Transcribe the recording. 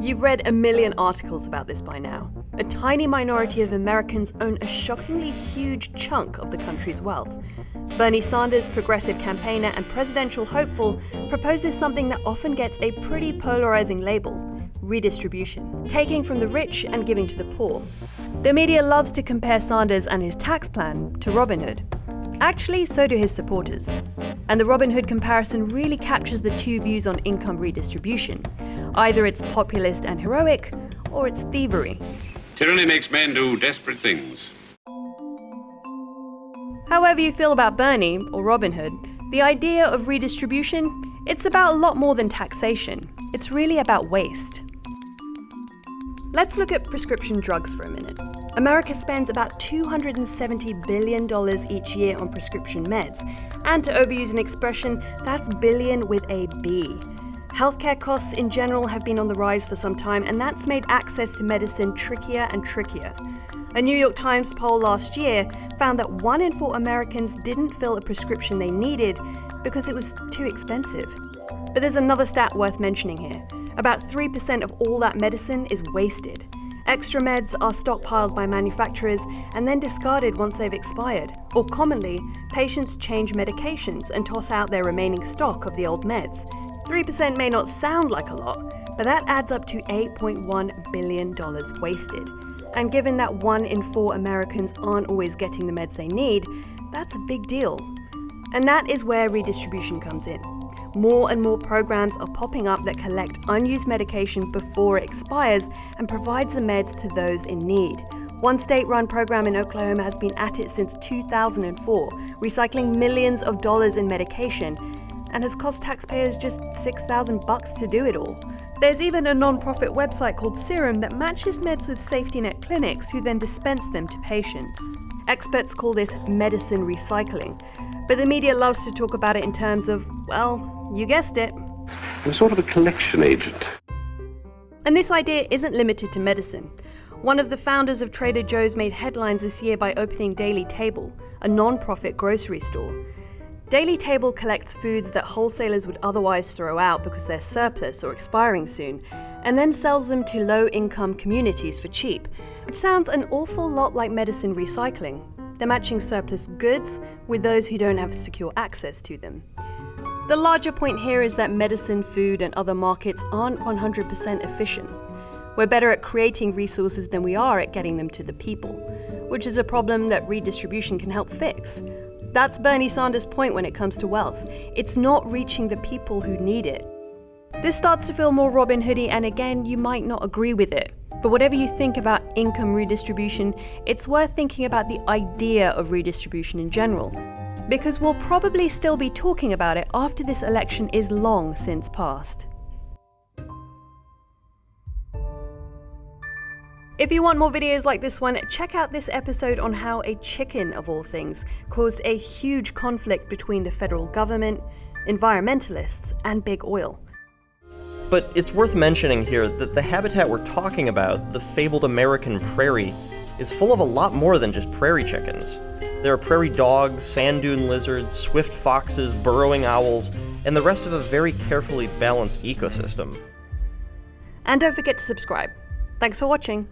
You've read a million articles about this by now. A tiny minority of Americans own a shockingly huge chunk of the country's wealth. Bernie Sanders, progressive campaigner and presidential hopeful, proposes something that often gets a pretty polarizing label: redistribution, taking from the rich and giving to the poor. The media loves to compare Sanders and his tax plan to Robin Hood. Actually, so do his supporters. And the Robin Hood comparison really captures the two views on income redistribution. Either it's populist and heroic, or it's thievery. Tyranny makes men do desperate things. However you feel about Bernie, or Robin Hood, the idea of redistribution, it's about a lot more than taxation. It's really about waste. Let's look at prescription drugs for a minute. America spends about $270 billion each year on prescription meds. And to overuse an expression, that's billion with a B. Healthcare costs in general have been on the rise for some time, and that's made access to medicine trickier and trickier. A New York Times poll last year found that 1 in 4 Americans didn't fill a prescription they needed because it was too expensive. But there's another stat worth mentioning here. About 3% of all that medicine is wasted. Extra meds are stockpiled by manufacturers and then discarded once they've expired. Or commonly, patients change medications and toss out their remaining stock of the old meds. 3% may not sound like a lot, but that adds up to $8.1 billion wasted. And given that 1 in 4 Americans aren't always getting the meds they need, that's a big deal. And that is where redistribution comes in. More and more programs are popping up that collect unused medication before it expires and provides the meds to those in need. One state-run program in Oklahoma has been at it since 2004, recycling millions of dollars in medication, and has cost taxpayers just $6,000 to do it all. There's even a non-profit website called Serum that matches meds with safety net clinics who then dispense them to patients. Experts call this medicine recycling, but the media loves to talk about it in terms of, well, you guessed it. I'm sort of a collection agent. And this idea isn't limited to medicine. One of the founders of Trader Joe's made headlines this year by opening Daily Table, a non-profit grocery store. Daily Table collects foods that wholesalers would otherwise throw out because they're surplus or expiring soon, and then sells them to low-income communities for cheap, which sounds an awful lot like medicine recycling. They're matching surplus goods with those who don't have secure access to them. The larger point here is that medicine, food, and other markets aren't 100% efficient. We're better at creating resources than we are at getting them to the people, which is a problem that redistribution can help fix. That's Bernie Sanders' point when it comes to wealth. It's not reaching the people who need it. This starts to feel more Robin Hoody, and again, you might not agree with it. But whatever you think about income redistribution, it's worth thinking about the idea of redistribution in general. Because we'll probably still be talking about it after this election is long since passed. If you want more videos like this one, check out this episode on how a chicken, of all things, caused a huge conflict between the federal government, environmentalists, and big oil. But it's worth mentioning here that the habitat we're talking about, the fabled American prairie, is full of a lot more than just prairie chickens. There are prairie dogs, sand dune lizards, swift foxes, burrowing owls, and the rest of a very carefully balanced ecosystem. And don't forget to subscribe. Thanks for watching.